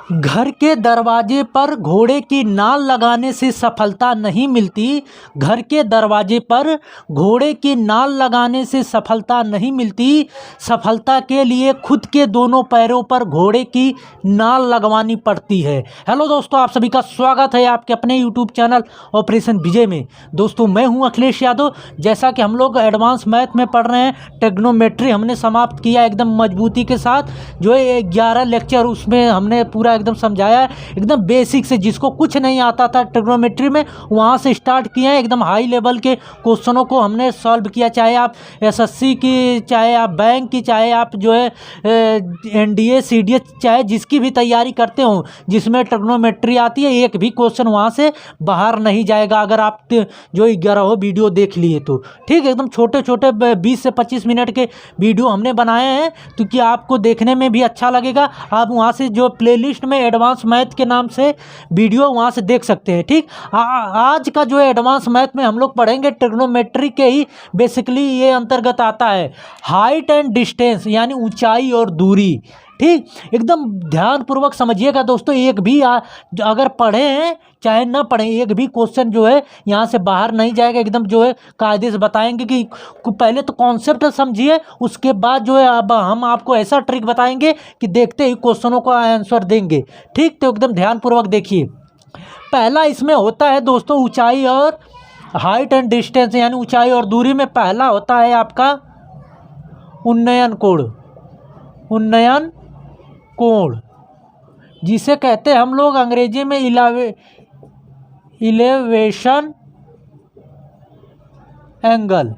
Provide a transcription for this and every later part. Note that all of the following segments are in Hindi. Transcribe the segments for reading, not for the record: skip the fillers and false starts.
घर के दरवाजे पर घोड़े की नाल लगाने से सफलता नहीं मिलती। घर के दरवाजे पर घोड़े की नाल लगाने से सफलता नहीं मिलती। सफलता के लिए खुद के दोनों पैरों पर घोड़े की नाल लगवानी पड़ती है। हेलो दोस्तों, आप सभी का स्वागत है आपके अपने यूट्यूब चैनल ऑपरेशन विजय में। दोस्तों, मैं हूं अखिलेश यादव। जैसा कि हम लोग एडवांस मैथ में पढ़ रहे हैं, ट्रिग्नोमेट्री हमने समाप्त किया एकदम मजबूती के साथ। जो है 11 लेक्चर उसमें हमने पूरा एकदम समझाया है, एकदम बेसिक से। जिसको कुछ नहीं आता था ट्रिग्नोमेट्री में, वहाँ से स्टार्ट किए हैं। एकदम हाई लेवल के क्वेश्चनों को हमने सॉल्व किया, चाहे आप एसएससी की, चाहे आप बैंक की, चाहे आप जो है एनडीए सीडीए, चाहे जिसकी भी तैयारी करते हो जिसमें ट्रिग्नोमेट्री आती है, एक भी क्वेश्चन वहाँ से बाहर नहीं जाएगा अगर आप जो 11 वीडियो देख लिए तो। ठीक है, एकदम छोटे छोटे 20 से 25 मिनट के वीडियो हमने बनाए हैं, तो कि आपको देखने में भी अच्छा लगेगा। आप वहाँ से जो प्लेलिस्ट में एडवांस मैथ के नाम से वीडियो वहाँ से देख सकते हैं। ठीक, आज का जो है एडवांस मैथ में हम लोग पढ़ेंगे ट्रिग्नोमेट्री के ही बेसिकली ये अंतर्गत आता है हाइट एंड डिस्टेंस, यानी ऊंचाई और दूरी। ठीक, एकदम ध्यानपूर्वक समझिएगा दोस्तों। एक भी अगर पढ़े हैं चाहे ना पढ़ें, एक भी क्वेश्चन जो है यहाँ से बाहर नहीं जाएगा। एकदम जो है कायदे से बताएंगे कि पहले तो कॉन्सेप्ट समझिए, उसके बाद जो है अब हम आपको ऐसा ट्रिक बताएंगे कि देखते ही क्वेश्चनों का आंसर देंगे। ठीक, तो एकदम ध्यानपूर्वक देखिए। पहला इसमें होता है दोस्तों ऊंचाई और हाइट एंड डिस्टेंस, यानी ऊंचाई और दूरी में पहला होता है आपका उन्नयन कोण। उन्नयन कोण जिसे कहते हैं हम लोग अंग्रेजी में इलेवेशन एंगल।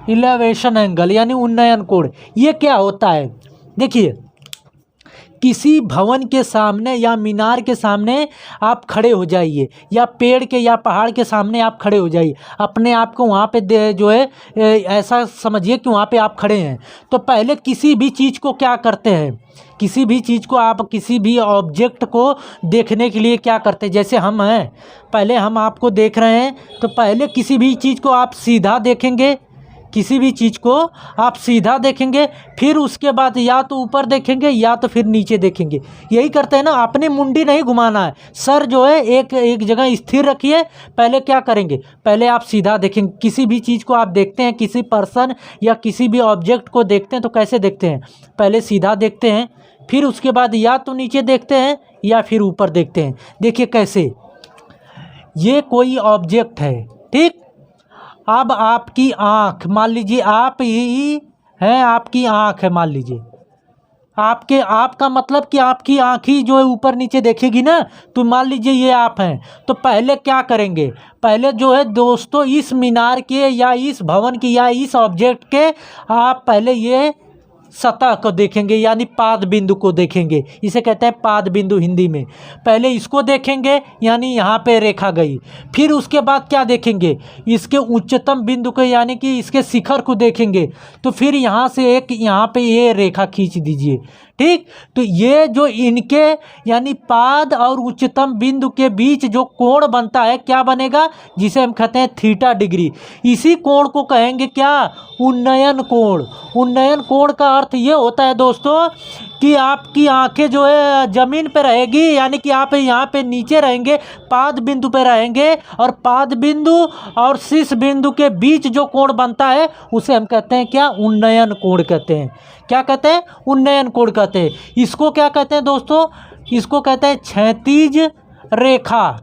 इलेवेशन एंगल यानी उन्नयन कोण। ये क्या होता है? देखिए, किसी भवन के सामने या मीनार के सामने आप खड़े हो जाइए, या पेड़ के या पहाड़ के सामने आप खड़े हो जाइए। अपने आप को वहाँ पे जो है ऐसा समझिए कि वहाँ पे आप खड़े हैं। तो पहले किसी भी चीज़ को क्या करते हैं, किसी भी चीज़ को आप किसी भी ऑब्जेक्ट को देखने के लिए क्या करते हैं, जैसे हम हैं, पहले हम आपको देख रहे हैं, तो पहले किसी भी चीज़ को आप सीधा देखेंगे। किसी भी चीज़ को आप सीधा देखेंगे, फिर उसके बाद या तो ऊपर देखेंगे या तो फिर नीचे देखेंगे। यही करते हैं ना, अपनी मुंडी नहीं घुमाना है। सर जो है एक जगह स्थिर रखिए। पहले क्या करेंगे, पहले आप सीधा देखेंगे। किसी भी चीज़ को आप देखते हैं, किसी पर्सन या किसी भी ऑब्जेक्ट को देखते हैं तो कैसे देखते हैं, पहले सीधा देखते हैं, फिर उसके बाद या तो नीचे देखते हैं या फिर ऊपर देखते हैं। देखिए कैसे, ये कोई ऑब्जेक्ट है। ठीक, अब आपकी आँख, मान लीजिए आप ही हैं, आपकी आँख है, मान लीजिए आपका मतलब कि आपकी आँख ही जो है ऊपर नीचे देखेगी ना। तो मान लीजिए ये आप हैं, तो पहले क्या करेंगे, पहले जो है दोस्तों इस मीनार के या इस भवन की या इस ऑब्जेक्ट के आप पहले ये सतह को देखेंगे, यानी पाद बिंदु को देखेंगे। इसे कहते हैं पाद बिंदु हिंदी में। पहले इसको देखेंगे, यानी यहाँ पे रेखा गई। फिर उसके बाद क्या देखेंगे, इसके उच्चतम बिंदु को, यानी कि इसके शिखर को देखेंगे। तो फिर यहाँ से एक यहाँ पे ये रेखा खींच दीजिए। ठीक, तो ये जो इनके यानी पाद और उच्चतम बिंदु के बीच जो कोण बनता है, क्या बनेगा, जिसे हम कहते हैं थीटा डिग्री। इसी कोण को कहेंगे क्या, उन्नयन कोण। उन्नयन कोण का अर्थ ये होता है दोस्तों कि आपकी आंखें जो है ज़मीन पे रहेगी, यानी कि आप यहाँ पे नीचे रहेंगे, पाद बिंदु पे रहेंगे, और पाद बिंदु और शीर्ष बिंदु के बीच जो कोण बनता है उसे हम कहते हैं क्या, उन्नयन कोण कहते हैं। क्या कहते हैं, उन्नयन कोण कहते हैं। इसको क्या कहते हैं दोस्तों, इसको कहते हैं क्षैतिज रेखा।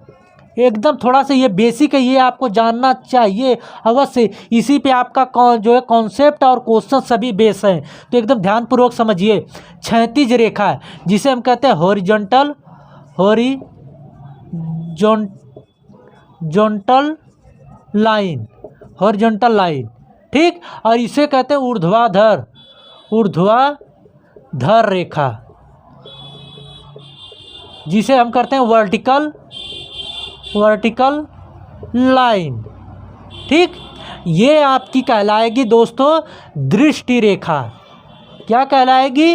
एकदम थोड़ा सा ये बेसिक है, ये आपको जानना चाहिए अवश्य। इसी पे आपका जो है कॉन्सेप्ट और क्वेश्चन सभी बेस हैं, तो एकदम ध्यानपूर्वक समझिए। क्षैतिज रेखा है जिसे हम कहते हैं हॉरिजॉन्टल लाइन। Horizontal line. ठीक, और इसे कहते हैं ऊर्ध्वाधर रेखा, जिसे हम करते हैं वर्टिकल लाइन। ठीक, ये आपकी कहलाएगी दोस्तों दृष्टि रेखा। क्या कहलाएगी,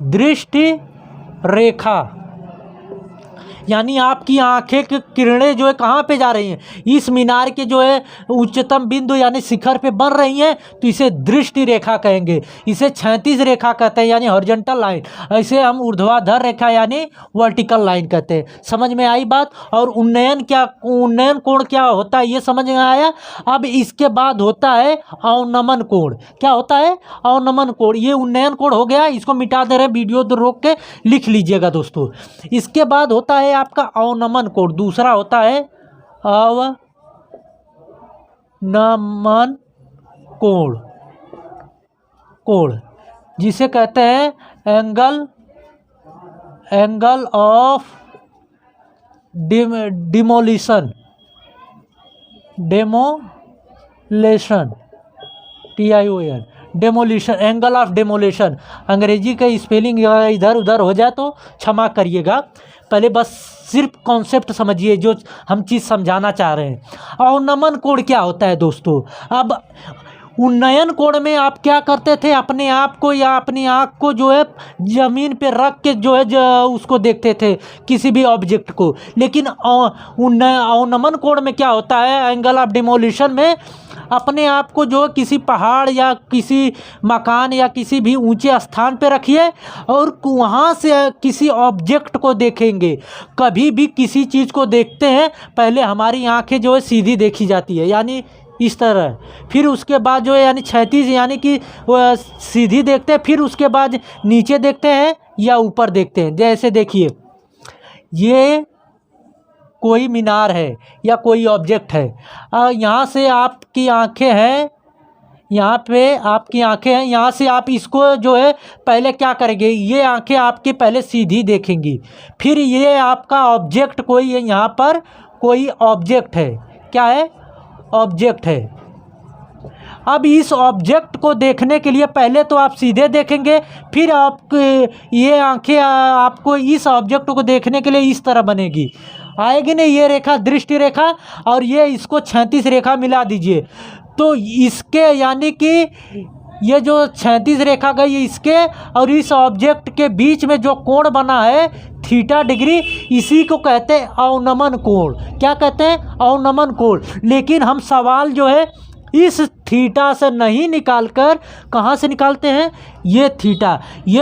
दृष्टि रेखा। यानी आपकी आंखें की किरणें जो है कहाँ पे जा रही हैं, इस मीनार के जो है उच्चतम बिंदु यानी शिखर पे बन रही हैं, तो इसे दृष्टि रेखा कहेंगे। इसे क्षैतिज रेखा कहते हैं यानी हॉरिजॉन्टल लाइन, ऐसे हम ऊर्ध्वाधर रेखा यानी वर्टिकल लाइन कहते हैं। समझ में आई बात। और उन्नयन कोण क्या होता है ये समझ में आया। अब इसके बाद होता है अवनमन कोण। क्या होता है? अवनमन कोण। ये उन्नयन कोण हो गया, इसको मिटा दे रहे, वीडियो तो रोक के लिख लीजिएगा दोस्तों। इसके बाद होता है आपका अवनमन कोण। दूसरा होता है अवनमन कोण जिसे कहते हैं angle of demolition TION, demolition, angle of demolition. अंग्रेजी का स्पेलिंग इधर उधर हो जाए तो क्षमा करिएगा, पहले बस सिर्फ कॉन्सेप्ट समझिए जो हम चीज़ समझाना चाह रहे हैं। अवनमन कोण क्या होता है दोस्तों? अब उन्नयन कोण में आप क्या करते थे, अपने आप को या अपनी आँख को जो है ज़मीन पे रख के जो है उसको देखते थे, किसी भी ऑब्जेक्ट को। लेकिन अवनमन कोण में क्या होता है, एंगल ऑफ डेमोलिशन में अपने आप को जो किसी पहाड़ या किसी मकान या किसी भी ऊंचे स्थान पे रखिए और वहाँ से किसी ऑब्जेक्ट को देखेंगे। कभी भी किसी चीज़ को देखते हैं पहले हमारी आँखें जो है सीधी देखी जाती है यानी इस तरह, फिर उसके बाद जो है यानी क्षैतिज यानी कि सीधी देखते हैं, फिर उसके बाद नीचे देखते हैं या ऊपर देखते हैं। जैसे देखिए ये कोई मीनार है या कोई ऑब्जेक्ट है, यहाँ से आपकी आंखें हैं, यहाँ पे आपकी आंखें हैं, यहाँ से आप इसको जो है पहले क्या करेंगे, ये आंखें आपकी पहले सीधी देखेंगी, फिर ये आपका ऑब्जेक्ट कोई है, यहाँ पर कोई ऑब्जेक्ट है, क्या है, ऑब्जेक्ट है। अब इस ऑब्जेक्ट को देखने के लिए पहले तो आप सीधे देखेंगे, फिर आप ये आंखें आपको इस ऑब्जेक्ट को देखने के लिए इस तरह बनेगी, आएगी नहीं ये रेखा दृष्टि रेखा, और ये इसको क्षैतिज रेखा मिला दीजिए तो इसके यानी कि ये जो क्षैतिज रेखा गई इसके और इस ऑब्जेक्ट के बीच में जो कोण बना है थीटा डिग्री, इसी को कहते हैं अवनमन कोण। क्या कहते हैं? अवनमन कोण। लेकिन हम सवाल जो है इस थीटा से नहीं निकालकर कहाँ से निकालते हैं, ये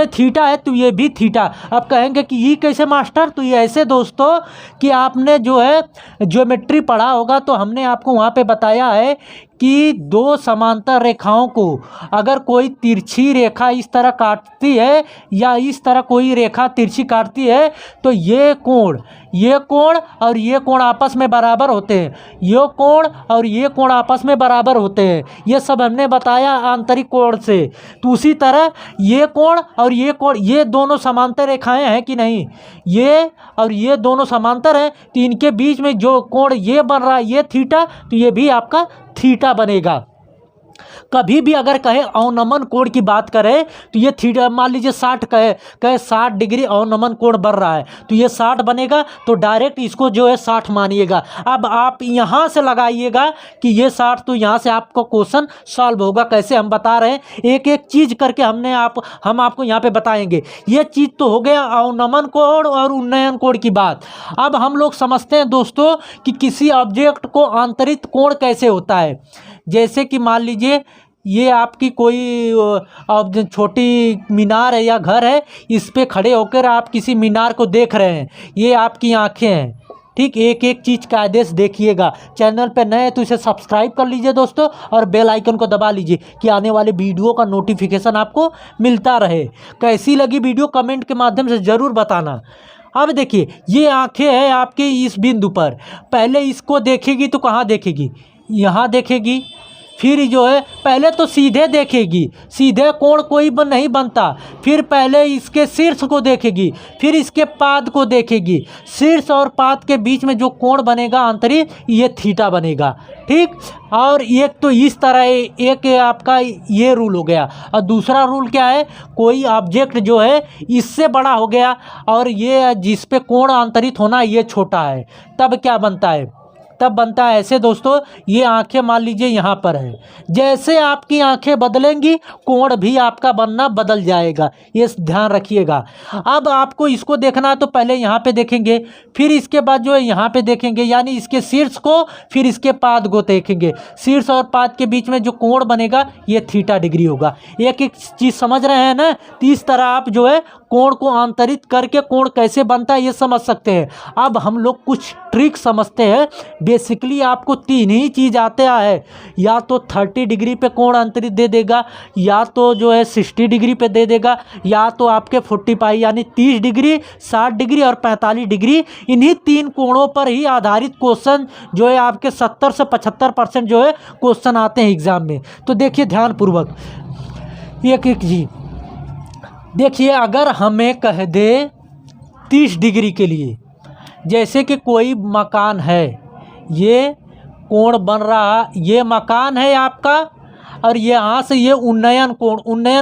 थीटा है तो ये भी थीटा। अब कहेंगे कि ये कैसे मास्टर, तो ये ऐसे दोस्तों कि आपने जो है ज्योमेट्री पढ़ा होगा तो हमने आपको वहाँ पे बताया है कि दो समांतर रेखाओं को अगर कोई तिरछी रेखा इस तरह काटती है या इस तरह कोई रेखा तिरछी काटती है तो ये कोण और ये कोण आपस में बराबर होते हैं, ये कोण और ये कोण आपस में बराबर होते हैं। ये सब हमने बताया आंतरिक कोण से। तो उसी तरह ये कोण और ये कोण, ये दोनों समांतर रेखाएं हैं कि नहीं, ये और ये दोनों समांतर हैं, तो इनके बीच में जो कोण ये बन रहा है ये थीटा, तो ये भी आपका थीटा बनेगा। कभी भी अगर कहे अवनमन कोण की बात करें तो ये थीटा, मान लीजिए 60 कहे 60 डिग्री अवनमन कोण बन रहा है तो ये 60 बनेगा, तो डायरेक्ट इसको जो है 60 मानिएगा। अब आप यहाँ से लगाइएगा कि ये 60, तो यहाँ से आपको क्वेश्चन सॉल्व होगा। कैसे हम बता रहे हैं, एक एक चीज़ करके हम आपको यहाँ पे बताएंगे। ये चीज़ तो हो गया अवनमन कोण और उन्नयन कोण की बात। अब हम लोग समझते हैं दोस्तों कि किसी ऑब्जेक्ट को आंतरिक कोण कैसे होता है। जैसे कि मान लीजिए ये आपकी कोई छोटी मीनार है या घर है, इस पे खड़े होकर आप किसी मीनार को देख रहे हैं, ये आपकी आंखें हैं, ठीक। एक एक चीज़ का आदेश देखिएगा। चैनल पे नए हैं तो इसे सब्सक्राइब कर लीजिए दोस्तों और बेल आइकन को दबा लीजिए कि आने वाले वीडियो का नोटिफिकेशन आपको मिलता रहे। कैसी लगी वीडियो कमेंट के माध्यम से ज़रूर बताना। अब देखिए ये आंखें हैं आपके इस बिंदु पर, पहले इसको देखेगी तो कहाँ देखेगी, यहाँ देखेगी, फिर जो है पहले तो सीधे देखेगी, सीधे कोण कोई नहीं बनता, फिर पहले इसके शीर्ष को देखेगी, फिर इसके पाद को देखेगी, शीर्ष और पाद के बीच में जो कोण बनेगा आंतरिक, ये थीटा बनेगा, ठीक। और एक तो इस तरह एक आपका ये रूल हो गया, और दूसरा रूल क्या है, कोई ऑब्जेक्ट जो है इससे बड़ा हो गया और ये जिस पे कोण आंतरित होना ये छोटा है, तब क्या बनता है, तब बनता है ऐसे दोस्तों। ये आंखें मान लीजिए यहाँ पर है, जैसे आपकी आंखें बदलेंगी कोण भी आपका बनना बदल जाएगा, ये ध्यान रखिएगा। अब आपको इसको देखना है तो पहले यहाँ पे देखेंगे, फिर इसके बाद जो है यहाँ पे देखेंगे, यानी इसके शीर्ष को फिर इसके पाद को देखेंगे। शीर्ष और पाद के बीच में जो कोण बनेगा ये थीटा डिग्री होगा। एक एक चीज़ समझ रहे हैं ना। तो इस तरह आप जो है कोण को अंतरित करके कोण कैसे बनता है ये समझ सकते हैं। अब हम लोग कुछ ट्रिक समझते हैं। बेसिकली आपको तीन ही चीज़ आता है, या तो 30 डिग्री पे कोण अंतरित दे देगा, या तो जो है 60 डिग्री पे दे देगा, या तो आपके 45 यानी 30 डिग्री, 60 डिग्री और 45 डिग्री। इन्हीं तीन कोणों पर ही आधारित क्वेश्चन जो है आपके 70 से 75% जो है क्वेश्चन आते हैं एग्जाम में। तो देखिए ध्यानपूर्वक एक एक जी देखिए, अगर हमें कह दे 30 डिग्री के लिए, जैसे कि कोई मकान है, ये कोण बन रहा, ये मकान है आपका, और यहाँ से ये उन्नयन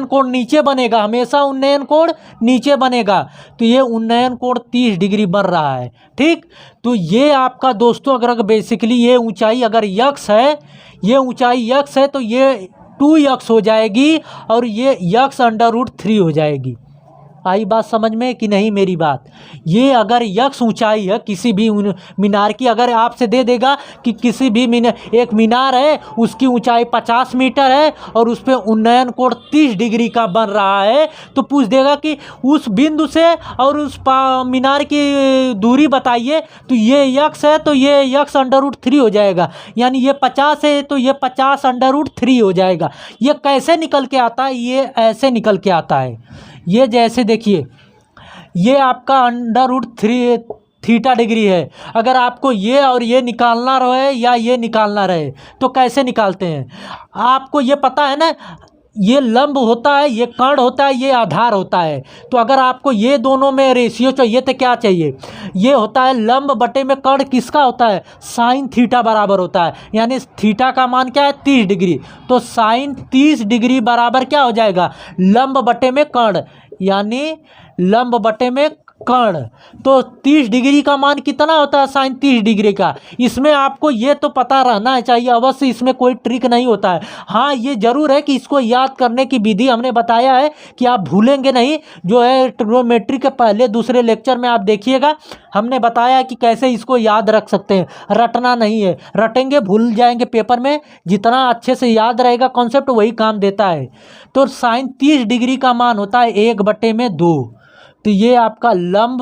कोण नीचे बनेगा, हमेशा उन्नयन कोण नीचे बनेगा। तो ये उन्नयन कोण 30 डिग्री बन रहा है, ठीक। तो ये आपका दोस्तों अगर बेसिकली ये ऊंचाई अगर यक्स है, ये ऊंचाई यक्स है, तो ये 2x हो जाएगी और ये x √3 हो जाएगी। आई बात समझ में कि नहीं मेरी बात। ये अगर यक्स ऊंचाई है किसी भी मीनार की, अगर आपसे दे देगा कि किसी भी एक मीनार है उसकी ऊंचाई 50 मीटर है और उस पर उन्नयन कोण 30 डिग्री का बन रहा है, तो पूछ देगा कि उस बिंदु से और उस मीनार की दूरी बताइए। तो ये यक्स है तो ये x √3 हो जाएगा, यानी ये 50 है तो ये 50 √3 हो जाएगा। ये कैसे निकल के आता है? ये ऐसे निकल के आता है। ये जैसे देखिए, ये आपका √3 थीटा डिग्री है। अगर आपको ये और ये निकालना रहे या ये निकालना रहे तो कैसे निकालते हैं? आपको ये पता है ना, ये लंब होता है, ये कर्ण होता है, ये आधार होता है। तो अगर आपको ये दोनों में रेशियो चाहिए तो क्या चाहिए? ये होता है लंब बटे में कर्ण किसका होता है? साइन थीटा बराबर होता है। यानी थीटा का मान क्या है? 30 डिग्री। तो साइन 30 डिग्री बराबर क्या हो जाएगा? लंब बटे में कर्ण, यानी लंब बटे में कर्ण। तो 30 डिग्री का मान कितना होता है? साइन 30 डिग्री का। इसमें आपको ये तो पता रहना चाहिए अवश्य, इसमें कोई ट्रिक नहीं होता है। हाँ, ये जरूर है कि इसको याद करने की विधि हमने बताया है कि आप भूलेंगे नहीं। जो है ट्रिग्नोमेट्री के पहले दूसरे लेक्चर में आप देखिएगा, हमने बताया है कि कैसे इसको याद रख सकते हैं। रटना नहीं है, रटेंगे भूल जाएंगे पेपर में। जितना अच्छे से याद रहेगा कॉन्सेप्ट वही काम देता है। तो साइन 30 डिग्री का मान होता है 1/2। तो ये आपका लंब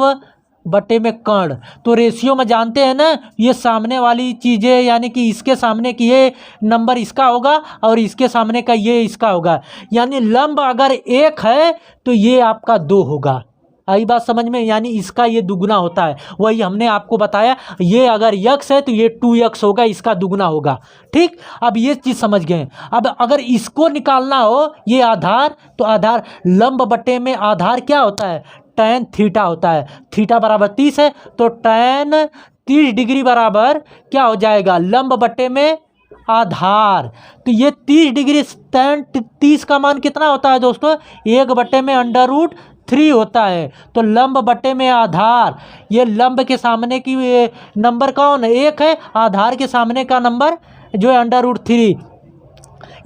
बटे में कर्ण। तो रेशियो में जानते हैं ना, ये सामने वाली चीज़ें, यानी कि इसके सामने की ये नंबर इसका होगा और इसके सामने का ये इसका होगा। यानी लंब अगर 1 है तो ये आपका 2 होगा। आई बात समझ में? यानी इसका ये दुगुना होता है। वही हमने आपको बताया, ये अगर x है तो ये 2x होगा, इसका दुगुना होगा, ठीक। अब ये चीज़ समझ गए। अब अगर इसको निकालना हो, ये आधार, तो आधार लंब बटे में आधार क्या होता है? tan थीटा होता है। थीटा बराबर 30 है तो tan 30 डिग्री बराबर क्या हो जाएगा? लंब बटे में आधार। तो ये 30 डिग्री tan 30 का मान कितना होता है दोस्तों? 1/√3 होता है। तो लंब बटे में आधार, ये लंब के सामने की नंबर कौन है? 1 है। आधार के सामने का नंबर जो है √3,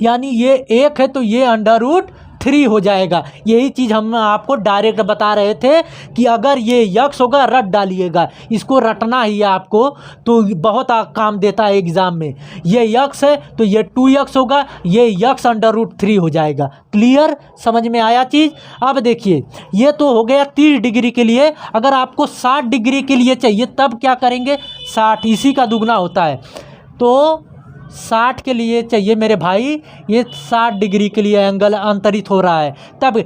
यानी ये 1 है तो ये √3 हो जाएगा। यही चीज़ हम आपको डायरेक्ट बता रहे थे कि अगर ये यक्स होगा रट डालिएगा, इसको रटना ही आपको, तो बहुत काम देता है एग्ज़ाम में। ये यक्स है तो ये 2x होगा, ये यक्स √3 हो जाएगा। क्लियर? समझ में आया चीज़? अब देखिए, ये तो हो गया 30 डिग्री के लिए। अगर आपको 60 डिग्री के लिए चाहिए तब क्या करेंगे? 60 इसी का दुगना होता है। तो 60 के लिए चाहिए मेरे भाई, ये 60 डिग्री के लिए एंगल अंतरित हो रहा है। तब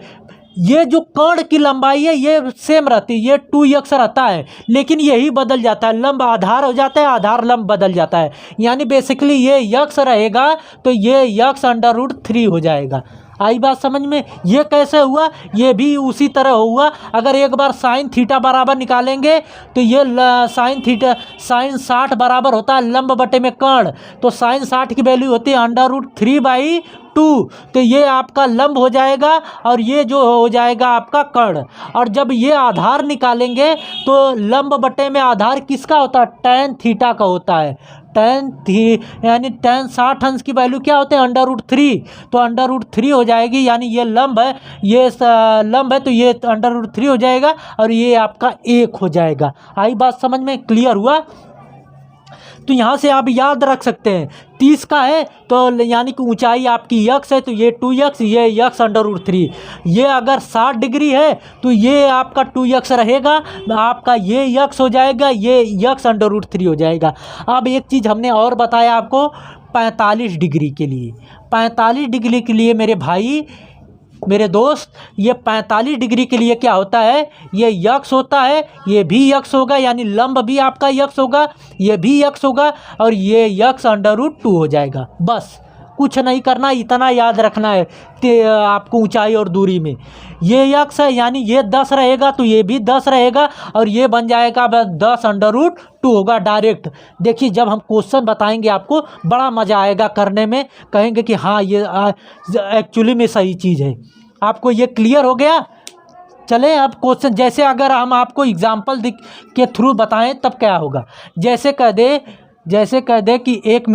ये जो कर्ण की लंबाई है ये सेम रहती है, ये 2x रहता है, लेकिन यही बदल जाता है। लंब आधार हो जाता है, आधार लंब बदल जाता है। यानी बेसिकली ये x रहेगा तो ये x √3 हो जाएगा। आई बात समझ में? ये कैसे हुआ? ये भी उसी तरह हुआ। अगर एक बार साइन थीटा बराबर निकालेंगे तो ये साइन 60 बराबर होता है लंब बटे में कर्ण। तो साइन 60 की वैल्यू होती है √3/2। तो ये आपका लंब हो जाएगा और ये जो हो जाएगा आपका कर्ण। और जब ये आधार निकालेंगे तो लंब बटे में आधार किसका होता है? tan थीटा का होता है। tan थी यानी tan 60 अंश की वैल्यू क्या होते हैं √3, तो √3 हो जाएगी, यानी ये लंब है, ये लंब है तो ये √3 हो जाएगा और ये आपका 1 हो जाएगा। आई बात समझ में, क्लियर हुआ? तो यहाँ से आप याद रख सकते हैं 30 का है तो यानी कि ऊंचाई आपकी x है तो ये 2x, ये x √3। ये अगर 60 डिग्री है तो ये आपका 2x रहेगा, आपका ये x हो जाएगा, ये x √3 हो जाएगा। अब एक चीज़ हमने और बताया आपको 45 डिग्री के लिए, 45 डिग्री के लिए मेरे भाई मेरे दोस्त, ये 45 डिग्री के लिए क्या होता है, ये यक्स होता है, ये भी यक्स होगा, यानी लंब भी आपका यक्स होगा, ये भी यक्स होगा और ये यक्स √2 हो जाएगा। बस कुछ नहीं करना, इतना याद रखना है आपको ऊंचाई और दूरी में। ये यक्स है यानी ये 10 रहेगा तो ये भी 10 रहेगा और ये बन जाएगा बस 10 √2 होगा डायरेक्ट। देखिए जब हम क्वेश्चन बताएंगे आपको बड़ा मज़ा आएगा करने में, कहेंगे कि हाँ ये एक्चुअली में सही चीज़ है। आपको ये क्लियर हो गया? चलें अब क्वेश्चन, जैसे अगर हम आपको एग्जाम्पल के थ्रू बताएं तब क्या होगा। जैसे कह दे कि एक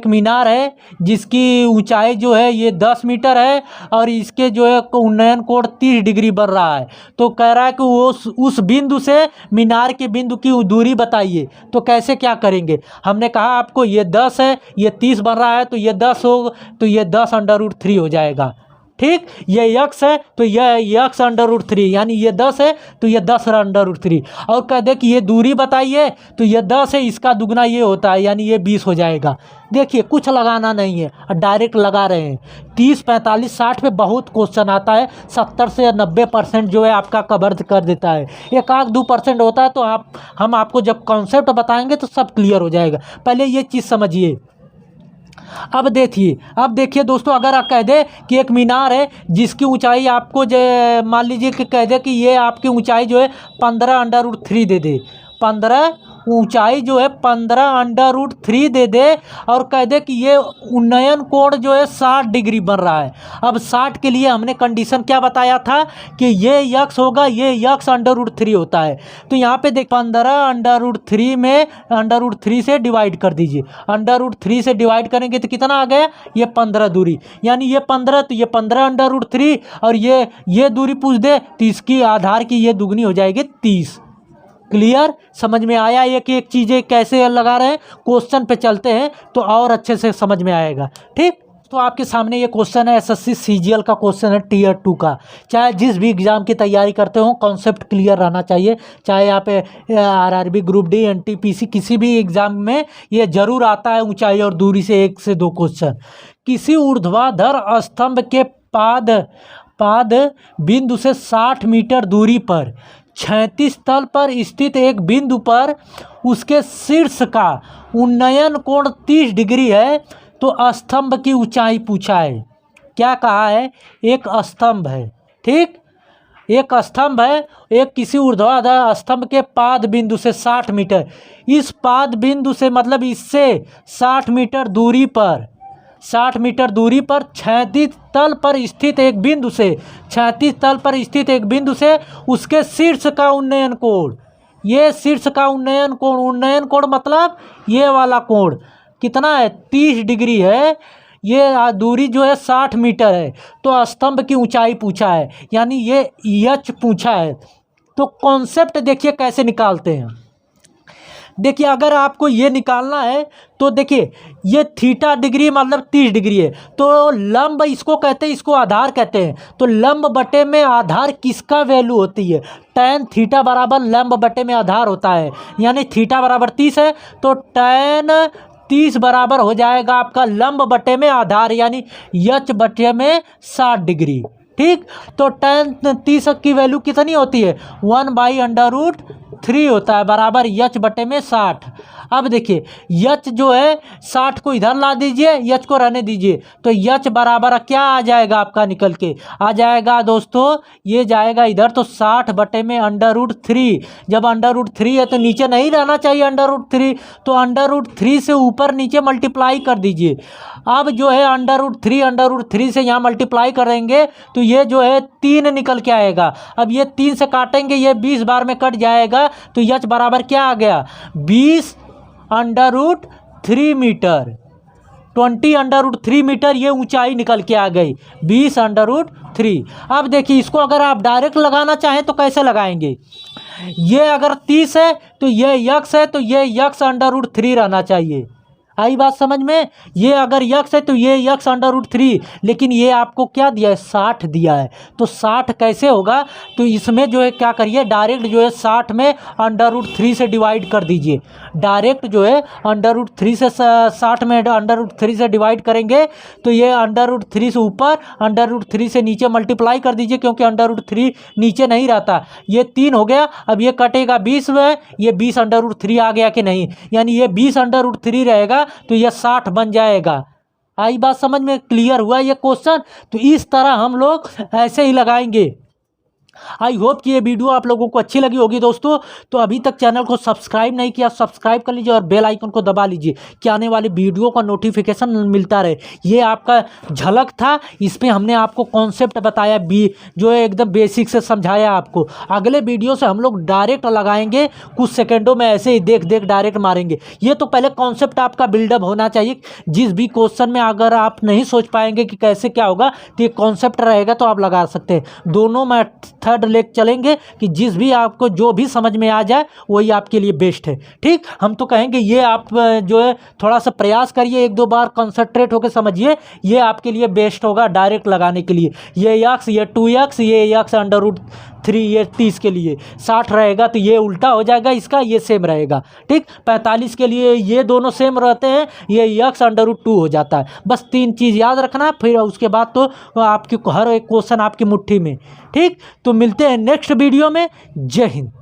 मीनार है जिसकी ऊंचाई जो है ये 10 मीटर है और इसके जो है उन्नयन कोण 30 डिग्री बन रहा है। तो कह रहा है कि वो उस बिंदु से मीनार के बिंदु की दूरी बताइए। तो कैसे क्या करेंगे, हमने कहा आपको ये 10 है, ये 30 बन रहा है तो ये 10 हो, तो ये 10 √3 हो जाएगा। ठीक, ये x है तो ये x √3, यानी ये 10 है तो ये 10 √3। और कह दे कि ये दूरी बताइए तो ये 10 है, इसका दुगना ये होता है, यानी ये 20 हो जाएगा। देखिए कुछ लगाना नहीं है, डायरेक्ट लगा रहे हैं। 30, 45, 60 पे बहुत क्वेश्चन आता है, 70 से 90% जो है आपका कवर कर देता है। 1-2% होता है तो हम आपको जब कॉन्सेप्ट बताएंगे तो सब क्लियर हो जाएगा। पहले ये चीज़ समझिए। अब देखिए दोस्तों, अगर आप कह दे कि एक मीनार है जिसकी ऊंचाई आपको मान लीजिए कि कह दे कि ये आपकी ऊंचाई जो है 15 √3 दे दे, 15 ऊंचाई जो है 15 √3 दे दे और कह दे कि ये उन्नयन कोण जो है 60 डिग्री बन रहा है। अब 60 के लिए हमने कंडीशन क्या बताया था कि ये यक्स होगा, ये यक्स √3 होता है। तो यहाँ पे देख 15 √3 में √3 से डिवाइड कर दीजिए, √3 से डिवाइड करेंगे तो कितना आ गया, ये 15 दूरी, यानी ये 15 तो ये 15 √3 और ये दूरी पूछ दे तो इसकी आधार की ये दुगनी हो जाएगी 30। क्लियर, समझ में आया? एक चीज़ें कैसे लगा रहे हैं, क्वेश्चन पे चलते हैं तो और अच्छे से समझ में आएगा। ठीक, तो आपके सामने ये क्वेश्चन है एसएससी सीजीएल का क्वेश्चन है टियर 2 का। चाहे जिस भी एग्ज़ाम की तैयारी करते हो कॉन्सेप्ट क्लियर रहना चाहिए, चाहे आप आरआरबी, ग्रुप डी, एनटीपीसी किसी भी एग्ज़ाम में ये जरूर आता है ऊंचाई और दूरी से 1 से 2 क्वेश्चन। किसी ऊर्ध्वाधर स्तंभ के पाद बिंदु से 60 मीटर दूरी पर क्षैतिज तल पर स्थित एक बिंदु पर उसके शीर्ष का उन्नयन कोण 30 डिग्री है तो स्तंभ की ऊंचाई पूछा है। क्या कहा है, एक स्तंभ है। ठीक, एक स्तंभ है, एक किसी ऊर्ध्वाधर स्तंभ के पाद बिंदु से 60 मीटर, इस पाद बिंदु से मतलब इससे 60 मीटर दूरी पर 60 मीटर दूरी पर क्षैतिज तल पर स्थित एक बिंदु से, क्षैतिज तल पर स्थित एक बिंदु से उसके शीर्ष का उन्नयन कोण, ये शीर्ष का उन्नयन कोण मतलब ये वाला कोण कितना है, 30 डिग्री है। ये दूरी जो है 60 मीटर है तो स्तंभ की ऊंचाई पूछा है, यानी ये एच पूछा है। तो कॉन्सेप्ट देखिए कैसे निकालते हैं। देखिए अगर आपको ये निकालना है तो देखिए ये थीटा डिग्री मतलब 30 डिग्री है तो लंब इसको कहते हैं, इसको आधार कहते हैं। तो लंब बटे में आधार किसका वैल्यू होती है, tan थीटा बराबर लंब बटे में आधार होता है, यानी थीटा बराबर 30 है तो tan 30 बराबर हो जाएगा आपका लंब बटे में आधार, यानी एच बटे में 60 डिग्री। ठीक, तो tan 30 की वैल्यू कितनी होती है, 1/√3 होता है बराबर एच बटे में 60। अब देखिए एच जो है 60 को इधर ला दीजिए, एच को रहने दीजिए, तो एच बराबर क्या आ जाएगा आपका निकल के आ जाएगा दोस्तों, ये जाएगा इधर तो 60 बटे में √3। जब √3 है तो नीचे नहीं रहना चाहिए √3, तो √3 से ऊपर नीचे मल्टीप्लाई कर दीजिए। अब जो है √3 से यहाँ मल्टीप्लाई करेंगे तो ये जो है 3 निकल के आएगा। अब ये 3 से काटेंगे, ये 20 बार में कट जाएगा तो एच बराबर क्या आ गया, 20 √3 मीटर, 20 √3 मीटर ये ऊंचाई निकल के आ गई, 20 √3। अब देखिए इसको अगर आप डायरेक्ट लगाना चाहें तो कैसे लगाएंगे, ये अगर 30 है तो ये यक्स है, तो ये यक्स √3 रहना चाहिए। आई बात समझ में, ये अगर यक्स है तो ये यक्स √3, लेकिन ये आपको क्या दिया है, 60 दिया है, तो 60 कैसे होगा, तो इसमें जो है क्या करिए, डायरेक्ट जो है 60 में √3 से डिवाइड कर दीजिए। डायरेक्ट जो है √3 से 60 में √3 से डिवाइड करेंगे तो ये √3 से ऊपर √3 से नीचे मल्टीप्लाई कर दीजिए, क्योंकि √3 नीचे नहीं रहता। ये 3 हो गया, अब ये कटेगा 20 में, ये 20 √3 आ गया कि नहीं, यानी ये 20 √3 रहेगा तो ये 60 बन जाएगा। आई बात समझ में, क्लियर हुआ ये क्वेश्चन। तो इस तरह हम लोग ऐसे ही लगाएंगे। आई होप कि ये वीडियो आप लोगों को अच्छी लगी होगी दोस्तों। तो अभी तक चैनल को सब्सक्राइब नहीं किया, सब्सक्राइब कर लीजिए और बेल आइकन को दबा लीजिए कि आने वाली वीडियो का नोटिफिकेशन मिलता रहे। ये आपका झलक था, इसमें हमने आपको कॉन्सेप्ट बताया, जो है एकदम बेसिक से समझाया आपको। अगले वीडियो से हम लोग डायरेक्ट लगाएंगे, कुछ सेकेंडों में ऐसे ही देख देख डायरेक्ट मारेंगे। ये तो पहले कॉन्सेप्ट आपका बिल्डअप होना चाहिए। जिस भी क्वेश्चन में अगर आप नहीं सोच पाएंगे कि कैसे क्या होगा, तो ये कॉन्सेप्ट रहेगा तो आप लगा सकते हैं। दोनों में थर्ड लेग चलेंगे कि जिस भी आपको जो भी समझ में आ जाए वही आपके लिए बेस्ट है। ठीक, हम तो कहेंगे ये आप जो है थोड़ा सा प्रयास करिए, 1-2 बार कंसंट्रेट होकर समझिए, ये आपके लिए बेस्ट होगा डायरेक्ट लगाने के लिए। ये यक्स, ये 2x, ये यक्स √3, ये 30 के लिए 60 रहेगा, तो ये उल्टा हो जाएगा इसका, ये सेम रहेगा। ठीक, 45 के लिए ये दोनों सेम रहते हैं, ये यक्स √2 हो जाता है। बस 3 चीज़ याद रखना, फिर उसके बाद तो आपकी हर एक क्वेश्चन आपकी मुट्ठी में। ठीक, तो मिलते हैं नेक्स्ट वीडियो में। जय हिंद।